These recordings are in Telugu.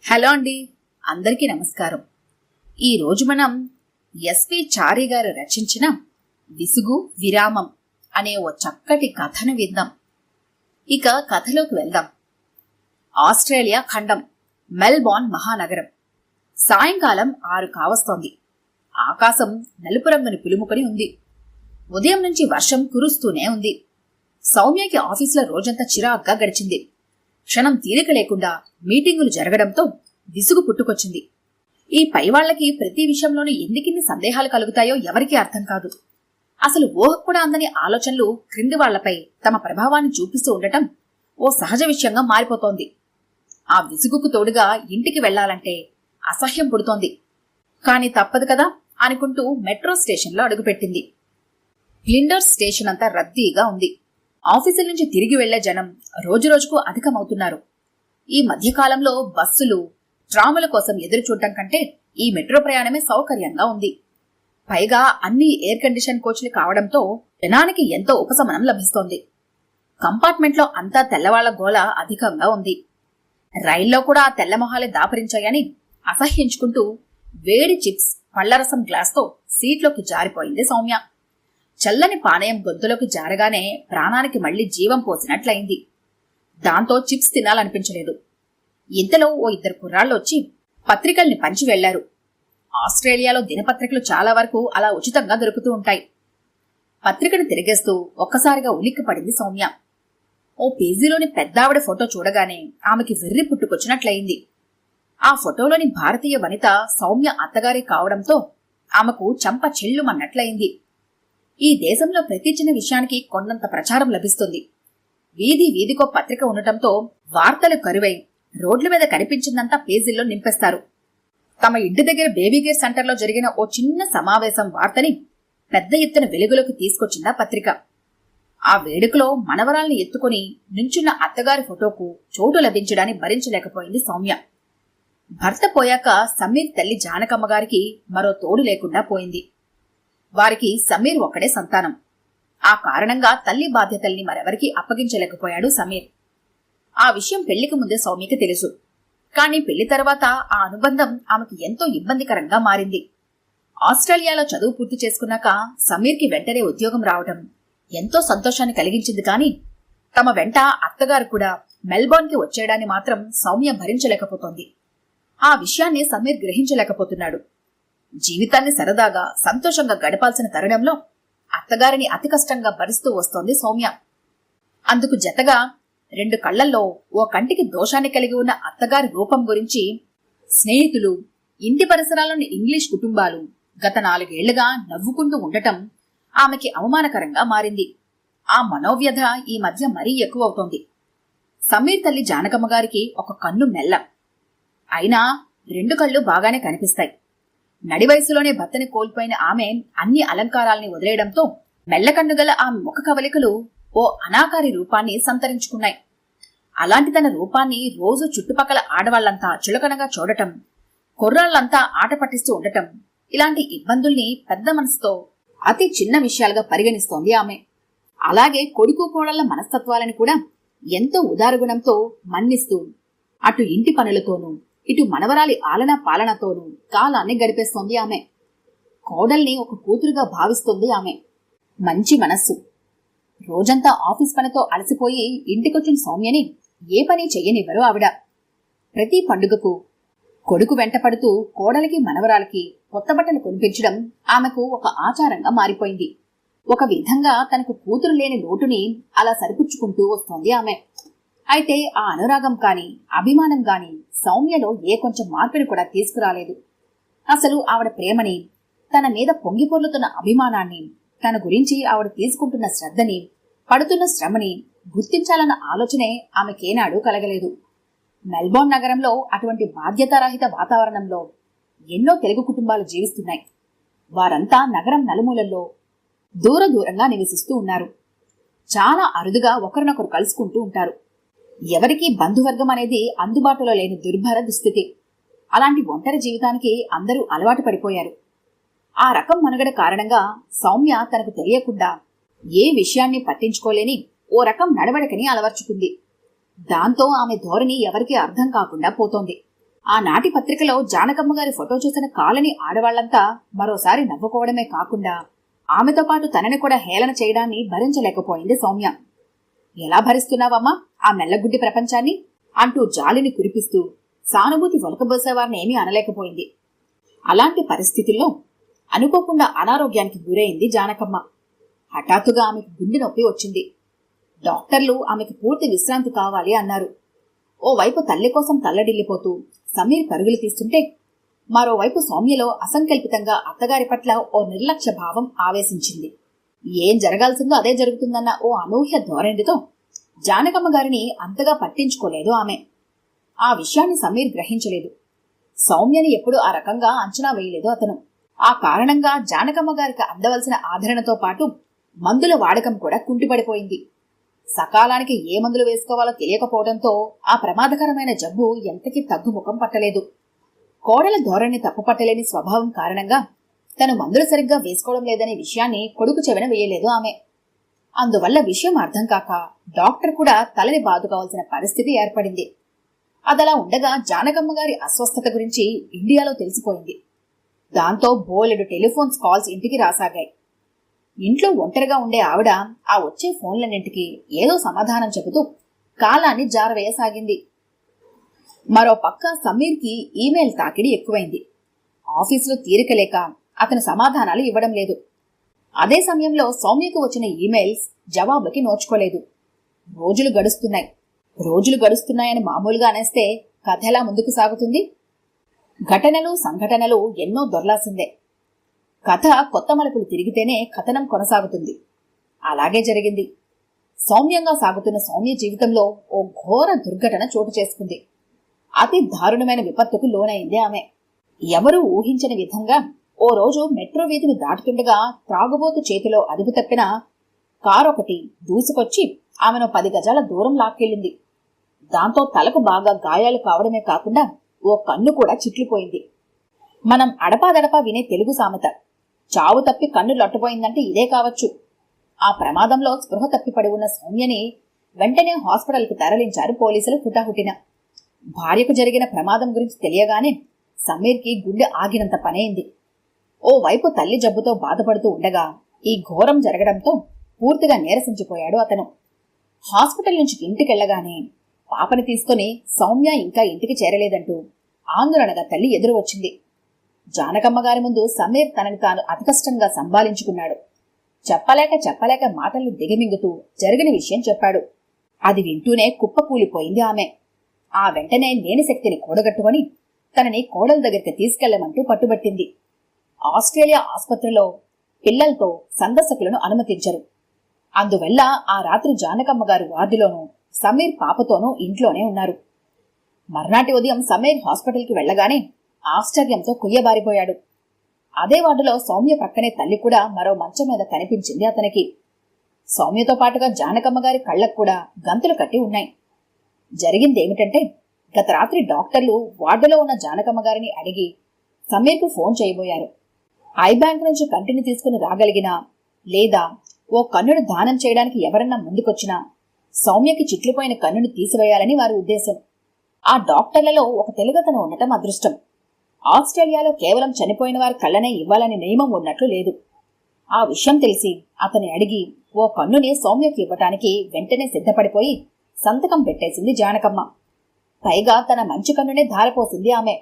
హలో అండి, అందరికీ నమస్కారం. ఈరోజు మనం ఎస్వి చారి గారు రచించిన విసుగు విరామం అనే ఓ చక్కటి కథను విందాం. ఇక కథలోకి వెళ్దాం. ఆస్ట్రేలియా ఖండం, మెల్బోర్న్ మహానగరం. సాయంకాలం 6 కావస్తోంది. ఆకాశం నలుపు రంగుని పులుముకొని ఉంది. ఉదయం నుంచి వర్షం కురుస్తూనే ఉంది. సౌమ్యకి ఆఫీసులో రోజంతా చిరాగ్గా గడిచింది. క్షణం తీరిక లేకుండా మీటింగులు జరగడంతో విసుగు పుట్టుకొచ్చింది. ఈ పైవాళ్లకి ప్రతి విషయంలోనూ ఎందుకిన్ని సందేహాలు కలుగుతాయో ఎవరికీ అర్థం కాదు. అసలు ఊహకు కూడా అందని ఆలోచనలు క్రింది వాళ్లపై తమ ప్రభావాన్ని చూపిస్తూ ఉండటం ఓ సహజ విషయంగా మారిపోతోంది. ఆ విసుగుకు తోడుగా ఇంటికి వెళ్లాలంటే అసహ్యం పుడుతోంది. కాని తప్పదు కదా అనుకుంటూ మెట్రో స్టేషన్లో అడుగుపెట్టింది. ఫ్లిండర్స్ స్టేషన్ అంతా రద్దీగా ఉంది. ఆఫీసుల నుంచి తిరిగి వెళ్లే జనం రోజురోజుకు అధికమవుతున్నారు. ఈ మధ్యకాలంలో బస్సులు, ట్రాముల కోసం ఎదురు చూడటం కంటే ఈ మెట్రో ప్రయాణమే సౌకర్యంగా ఉంది. పైగా అన్ని ఎయిర్ కండిషన్ కోచ్లు కావడంతో జనానికి ఎంతో ఉపశమనం లభిస్తోంది. కంపార్ట్మెంట్లో అంతా తెల్లవాళ్ల గోల అధికంగా ఉంది. రైల్లో కూడా ఆ తెల్లమొహాలే దాపరించాయని అసహ్యించుకుంటూ వేడి చిప్స్, పళ్లరసం గ్లాస్తో సీట్లోకి జారిపోయింది సౌమ్య. చల్లని పానయం గొంతులోకి జారగానే ప్రాణానికి మళ్లీ జీవం పోసినట్లయింది. దాంతో చిప్స్ తినాలనిపించలేదు. ఇంతలో ఓ 2 కుర్రాళ్ళు వచ్చి పత్రికల్ని పంచి వెళ్లారు. ఆస్ట్రేలియాలో దినపత్రికలు చాలా వరకు అలా ఉచితంగా దొరుకుతూ ఉంటాయి. పత్రికను తిరిగేస్తూ ఒక్కసారిగా ఉలిక్కి పడింది సౌమ్య. ఓ పేజీలోని పెద్దావిడ ఫోటో చూడగానే ఆమెకి వెర్రి పుట్టుకొచ్చినట్లయింది. ఆ ఫోటోలోని భారతీయ వనిత సౌమ్య అత్తగారి కావడంతో ఆమెకు చెంప చెల్లుమన్నట్లయింది. ఈ దేశంలో ప్రతి చిన్న విషయానికి కొండంత ప్రచారం లభిస్తుంది. వీధి వీధికో పత్రిక ఉండటంతో వార్తలు కరువై రోడ్ల మీద కనిపించిందంతా పేజీల్లో నింపేస్తారు. తమ ఇంటి దగ్గర బేబీ కేర్ సెంటర్లో జరిగిన ఓ చిన్న సమావేశం వార్తని పెద్ద ఎత్తున వెలుగులోకి తీసుకొచ్చిందా పత్రిక. ఆ వేడుకలో మనవరాల్ని ఎత్తుకుని నుంచున్న అత్తగారి ఫోటోకు చోటు లభించడాన్ని భరించలేకపోయింది సౌమ్య. భర్త పోయాక సమీర్ తల్లి జానకమ్మగారికి మరో తోడు లేకుండా పోయింది. వారికి సమీర్ ఒక్కడే సంతానం. ఆ కారణంగా తల్లి బాధ్యతల్ని మరెవరికి అప్పగించలేకపోయాడు సమీర్. ఆ విషయం పెళ్లికి ముందే సౌమ్యకి తెలుసు. కానీ పెళ్లి తర్వాత ఆ అనుబంధం ఆమెకి ఎంతో ఇబ్బందికరంగా మారింది. ఆస్ట్రేలియాలో చదువు పూర్తి చేసుకున్నాక సమీర్కి వెంటనే ఉద్యోగం రావడం ఎంతో సంతోషాన్ని కలిగించింది. కానీ తమ వెంట అత్తగారు కూడా మెల్బోర్న్కి వచ్చేయడాన్ని మాత్రం సౌమ్య భరించలేకపోతోంది. ఆ విషయాన్ని సమీర్ గ్రహించలేకపోతున్నాడు. జీవితాన్ని సరదాగా సంతోషంగా గడపాల్సిన తరుణంలో అత్తగారిని అతి కష్టంగా భరిస్తూ వస్తోంది సౌమ్య. అందుకు జతగా 2 కళ్లల్లో ఓ కంటికి దోషాన్ని కలిగి ఉన్న అత్తగారి రూపం గురించి స్నేహితులు, ఇంటి పరిసరాల్లోని ఇంగ్లీష్ కుటుంబాలు గత 4 ఏళ్లుగా నవ్వుకుంటూ ఉండటం ఆమెకి అవమానకరంగా మారింది. ఆ మనోవ్యధ ఈ మధ్య మరీ ఎక్కువవుతోంది. సమీర్ తల్లి జానకమ్మగారికి ఒక కన్ను మెల్ల, అయినా 2 కళ్ళు బాగానే కనిపిస్తాయి. నడి వయసులోనే భర్తని కోల్పోయిన ఆమె అన్ని అలంకారాల్ని వదిలేయడంతో మెల్లకన్నుగల ఆ ముఖ కవలికలు ఓ అనాకారి రూపాన్ని సంతరించుకున్నాయి. అలాంటి తన రూపాన్ని రోజు చుట్టుపక్కల ఆడవాళ్లంతా చులకనగా చూడటం, కుర్రాళ్లంతా ఆట పట్టిస్తూ ఉండటం, ఇలాంటి ఇబ్బందుల్ని పెద్ద మనసుతో అతి చిన్న విషయాలుగా పరిగణిస్తోంది ఆమె. అలాగే కొడుకు కోడళ్ల మనస్తత్వాలని కూడా ఎంతో ఉదారగుణంతో మన్నిస్తూ అటు ఇంటి పనులతోనూ ఇటు మనవరాలి ఆలనా పాలనతోనూ కాలాన్ని గడిపేస్తోంది ఆమె. కోడల్ని ఒక కూతురుగా భావిస్తోంది ఆమె. మంచి మనస్సు. రోజంతా ఆఫీస్ పనితో అలసిపోయి ఇంటికొచ్చిన సౌమ్యని ఏ పని చెయ్యనివ్వరు ఆవిడ. ప్రతి పండుగకు కొడుకు వెంటపడుతూ కోడలికి మనవరాలకి కొత్త బట్టలు కొనిపించడం ఆమెకు ఒక ఆచారంగా మారిపోయింది. ఒక విధంగా తనకు కూతురు లేని లోటుని అలా సరిపుచ్చుకుంటూ వస్తోంది ఆమె. అయితే ఆ అనురాగం కాని అభిమానం గాని సౌమ్యలో ఏ కొంచెం మార్పుని కూడా తీసుకురాలేదు. అసలు ఆవిడ ప్రేమని, తన మీద పొంగిపొర్లుతున్న అభిమానాన్ని, తన గురించి ఆవిడ తీసుకుంటున్న శ్రద్ధని, పడుతున్న శ్రమని గుర్తించాలన్న ఆలోచనే ఆమెకేనాడు కలగలేదు. మెల్బోర్న్ నగరంలో అటువంటి బాధ్యతారహిత వాతావరణంలో ఎన్నో తెలుగు కుటుంబాలు జీవిస్తున్నాయి. వారంతా నగరం నలుమూలల్లో దూరంగా నివసిస్తూ ఉన్నారు. చాలా అరుదుగా ఒకరినొకరు కలుసుకుంటూ ఉంటారు. ఎవరికీ బంధువర్గం అనేది అందుబాటులో లేని దుర్భర దుస్థితి. అలాంటి ఒంటరి జీవితానికి అందరూ అలవాటు పడిపోయారు. ఆ రకం మనుగడ కారణంగా సౌమ్య తనకు తెలియకుండా ఏ విషయాన్ని పట్టించుకోలేని ఓ రకం నడవడికని అలవర్చుకుంది. దాంతో ఆమె ధోరణి ఎవరికీ అర్థం కాకుండా పోతోంది. ఆనాటి పత్రికలో జానకమ్మ గారి ఫోటో చూసిన కాలనీ ఆడవాళ్లంతా మరోసారి నవ్వుకోవడమే కాకుండా ఆమెతో పాటు తనని కూడా హేళన చేయడాన్ని భరించలేకపోయింది సౌమ్య. ఎలా భరిస్తున్నావమ్మా ఆ మెల్లగుడ్డి ప్రపంచాన్ని అంటూ జాలిని కురిపిస్తూ సానుభూతి ఒలకబోసేవారిని ఏమీ అనలేకపోయింది. అలాంటి పరిస్థితుల్లో అనుకోకుండా అనారోగ్యానికి గురైంది జానకమ్మ. హఠాత్తుగా ఆమెకు గుండె నొప్పి వచ్చింది. డాక్టర్లు ఆమెకు పూర్తి విశ్రాంతి కావాలి అన్నారు. ఓవైపు తల్లి కోసం తల్లడిల్లిపోతూ సమీర్ పరుగులు తీస్తుంటే, మరోవైపు సౌమ్యలో అసంకల్పితంగా అత్తగారి పట్ల ఓ నిర్లక్ష్య భావం ఆవేశించింది. ఏం జరగాల్సిందో అదే జరుగుతుందన్న ఓ అనూహ్య ధోరణితో జానకమ్మ గారిని అంతగా పట్టించుకోలేదు ఆమె. ఆ విషయాన్ని సమీర్ గ్రహించలేదు. సౌమ్యని ఎప్పుడూ ఆ రకంగా అంచనా వేయలేదు అతను. ఆ కారణంగా జానకమ్మ గారికి అందవలసిన ఆదరణతో పాటు మందుల వాడకం కూడా కుంటిపడిపోయింది. సకాలానికి ఏ మందులు వేసుకోవాలో తెలియకపోవడంతో ఆ ప్రమాదకరమైన జబ్బు ఎంతకీ తగ్గుముఖం పట్టలేదు. కోడల ధోరణి తప్పుపట్టలేని స్వభావం కారణంగా తను మందులు సరిగ్గా వేసుకోవడం లేదనే విషయాన్ని కొడుకు చెవిన వేయలేదు ఆమె. అందువల్ల విషయం అర్థం కాక డాక్టర్ కూడా తలని బాదుకోవాల్సిన పరిస్థితి ఏర్పడింది. అదలా ఉండగా జానకమ్మ గారి అస్వస్థత గురించి ఇండియాలో తెలిసిపోయింది. దాంతో బోలెడు టెలిఫోన్స్ కాల్స్ ఇంటికి రాసాగాయి. ఇంట్లో ఒంటరిగా ఉండే ఆవిడ ఆ వచ్చే ఫోన్లన్నింటికి ఏదో సమాధానం చెబుతూ కాలాన్ని జారవేయసాగింది. మరో పక్క సమీర్కి ఈమెయిల్ తాకిడి ఎక్కువైంది. ఆఫీసులో తీరికలేక అతను సమాధానాలు ఇవ్వడం లేదు. అదే సమయంలో సౌమ్యకు వచ్చిన ఈమెయిల్స్ జవాబుకి నోచుకోలేదు. రోజులు గడుస్తున్నాయని మామూలుగా అనేస్తే కథ ఎలా ముందుకు సాగుతుంది? ఘటనలు సంఘటనలు ఎన్నో దొర్లాసిందే. కథ కొత్త మలుపులు తిరిగితేనే కథనం కొనసాగుతుంది. అలాగే జరిగింది. సౌమ్యంగా సాగుతున్న సౌమ్య జీవితంలో ఓ ఘోర దుర్ఘటన చోటు చేసుకుంది. అతి దారుణమైన విపత్తుకు లోనైంది ఆమె. ఎవరూ ఊహించని విధంగా ఓ రోజు మెట్రో వీధిని దాటుతుండగా త్రాగుబోతు చేతిలో అదుపు తప్పిన కారొకటి దూసుకొచ్చి ఆమెను 10 గజాల దూరం లాక్కెళ్ళింది. దాంతో తలకు బాగా గాయాలు కావడమే కాకుండా ఓ కన్ను కూడా చిట్లిపోయింది. మనం అడపాదడపా వినే తెలుగు సామెత చావు తప్పి కన్ను లొట్టపోయిందంటే ఇదే కావచ్చు. ఆ ప్రమాదంలో స్పృహ తప్పిపడి ఉన్న సౌమ్యని వెంటనే హాస్పిటల్కి తరలించారు పోలీసులు హుటాహుటిన. భార్యకు జరిగిన ప్రమాదం గురించి తెలియగానే సమీర్కి గుండె ఆగినంత పనైంది. ఓ వైపు తల్లి జబ్బుతో బాధపడుతూ ఉండగా ఈ ఘోరం జరగడంతో పూర్తిగా నీరసించిపోయాడు అతను. హాస్పిటల్ నుంచి ఇంటికెళ్లగానే పాపని తీసుకుని సౌమ్య ఇంకా ఇంటికి చేరలేదంటూ ఆందోళనగా తల్లి ఎదురు వచ్చింది. జానకమ్మ గారి ముందు సమీర్ తనని తాను అతికష్టంగా సంభాళించుకున్నాడు. చెప్పలేక మాటల్ని దిగమింగుతూ జరిగిన విషయం చెప్పాడు. అది వింటూనే కుప్పకూలిపోయింది ఆమె. ఆ వెంటనే లేని శక్తిని కూడగట్టుకుని తనని కోడల దగ్గరికి తీసుకెళ్లమంటూ పట్టుబట్టింది. ఆస్ట్రేలియా ఆసుపత్రిలో పిల్లలతో సందర్శకులను అనుమతించరు. అందువల్ల ఆ రాత్రి జానకమ్మ గారు వార్డులోనూ సమీర్ పాపతోనూ ఇంట్లోనే ఉన్నారు. మర్నాటి ఉదయం సమీర్ హాస్పిటల్కి వెళ్లగానే ఆశ్చర్యంతో కుయ్యబారిపోయాడు. అదే వార్డులో సౌమ్య ప్రక్కనే తల్లి కూడా మరో మంచం మీద కనిపించింది అతనికి. సౌమ్యతో పాటుగా జానకమ్మ గారి కళ్లకు కూడా గంతులు కట్టి ఉన్నాయి. జరిగిందేమిటంటే, గత రాత్రి డాక్టర్లు వార్డులో ఉన్న జానకమ్మ గారిని అడిగి సమీర్కు ఫోన్ చేయబోయారు. ఐ బ్యాంక్ నుంచి కంటిని తీసుకుని రాగలిగినా లేదా ఓ కన్నును దానం చేయడానికి ఎవరన్నా ముందుకొచ్చినా సౌమ్యకి చిట్లిపోయిన కన్నును తీసివేయాలని వారి ఉద్దేశం. ఆ డాక్టర్లలో ఒక తెలుగతను ఉండటం అదృష్టం. ఆస్ట్రేలియాలో కేవలం చనిపోయిన వారి కళ్ళనే ఇవ్వాలని నియమం ఉన్నట్లు లేదు. ఆ విషయం తెలిసి అతని అడిగి ఓ కన్నుని సౌమ్యకి ఇవ్వటానికి వెంటనే సిద్ధపడిపోయి సంతకం పెట్టేసింది జానకమ్మ. పైగా తన మంచి కన్నునే ధారపోసింది ఆమె.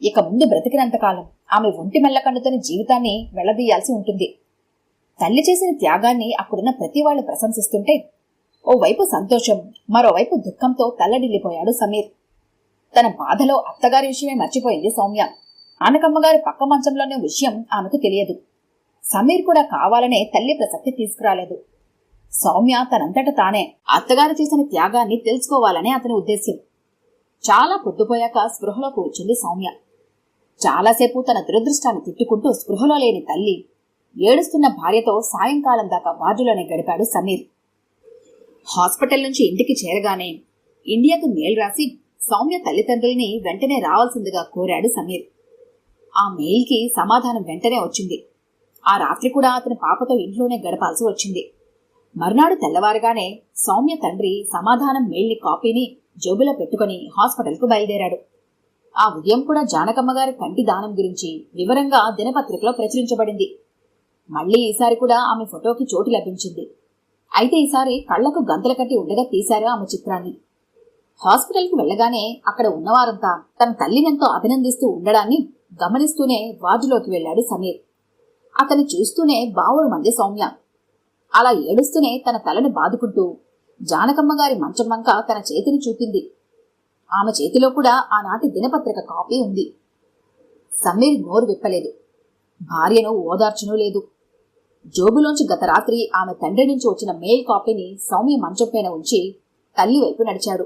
ఇక ముందు బ్రతికినంతకాలం ఆమె ఒంటి మెల్ల కన్నుతోని జీవితాన్ని వెళ్లదీయాల్సి ఉంటుంది. తల్లి చేసిన త్యాగాన్ని అక్కడున్న ప్రతి వాళ్ళు ప్రశంసిస్తుంటే ఓవైపు సంతోషం, మరోవైపు దుఃఖంతో తల్లడిల్లిపోయాడు సమీర్. తన బాధలో అత్తగారి విషయమే మర్చిపోయింది సౌమ్య. ఆనకమ్మగారి పక్క మంచంలోనే విషయం ఆమెకు తెలియదు. సమీర్ కూడా కావాలనే తల్లి ప్రసక్తి తీసుకురాలేదు. సౌమ్య తనంతట తానే అత్తగారు చేసిన త్యాగాన్ని తెలుసుకోవాలనే అతని ఉద్దేశ్యం. చాలా పొద్దుపోయాక స్పృహలోకి వచ్చింది సౌమ్య. చాలాసేపు తన దురదృష్టాన్ని తిట్టుకుంటూ స్పృహలో లేని తల్లి, ఏడుస్తున్న భార్యతో సాయంకాలం దాకా వార్డులోనే గడిపాడు సమీర్. హాస్పిటల్ నుంచి ఇంటికి చేరగానే ఇండియాకు మెయిల్ రాసి సౌమ్య తల్లిదండ్రుల్ని వెంటనే రావాల్సిందిగా కోరాడు సమీర్. ఆ మెయిల్కి సమాధానం వెంటనే వచ్చింది. ఆ రాత్రి కూడా అతని పాపతో ఇంట్లోనే గడపాల్సి వచ్చింది. మర్నాడు తెల్లవారుగానే సౌమ్య తండ్రి సమాధానం మెయిల్ని కాపీని జేబులో పెట్టుకుని హాస్పిటల్కు బయలుదేరాడు. ఆ ఉదయం కూడా జానకమ్మ గారి కంటి దానం గురించి వివరంగా దినపత్రికలో ప్రచురించబడింది. మళ్లీ ఈసారి కూడా ఆమె ఫోటోకి చోటు లభించింది. అయితే ఈసారి కళ్లకు గంతల కట్టి ఉండగా తీశారు ఆమె చిత్రాన్ని. హాస్పిటల్కి వెళ్లగానే అక్కడ ఉన్నవారంతా తన తల్లినెంతో అభినందిస్తూ ఉండడాన్ని గమనిస్తూనే వార్డులోకి వెళ్లాడు సమీర్. అతను చూస్తూనే బావురు మంది సౌమ్య. అలా ఏడుస్తూనే తన తలని బాదుకుంటూ జానకమ్మ గారి మంచం వంక తన చేతిని చూపింది. ఆమె చేతిలో కూడా ఆనాటి దినపత్రిక కాపీ ఉంది. సమీర్ నోరు విప్పలేదు. భార్యను ఓదార్చనూ లేదు. జోబులోంచి గత రాత్రి ఆమె తండ్రి నుంచి వచ్చిన మెయిల్ కాపీని సౌమ్య మంచం పైన ఉంచి తల్లి వైపు నడిచాడు.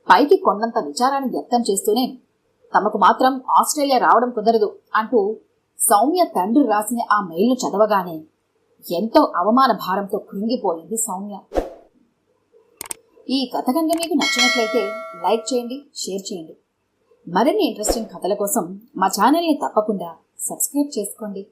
పైకి కొండంత విచారాన్ని వ్యక్తం చేస్తూనే తమకు మాత్రం ఆస్ట్రేలియా రావడం కుదరదు అంటూ సౌమ్య తండ్రి రాసిన ఆ మెయిల్ను చదవగానే ఎంతో అవమాన భారంతో కృంగిపోయింది సౌమ్య. ఈ కథ కనుక మీకు నచ్చినట్లయితే లైక్ చేయండి, షేర్ చేయండి. మరిన్ని ఇంట్రెస్టింగ్ కథల కోసం మా ఛానల్ని తప్పకుండా సబ్స్క్రైబ్ చేసుకోండి.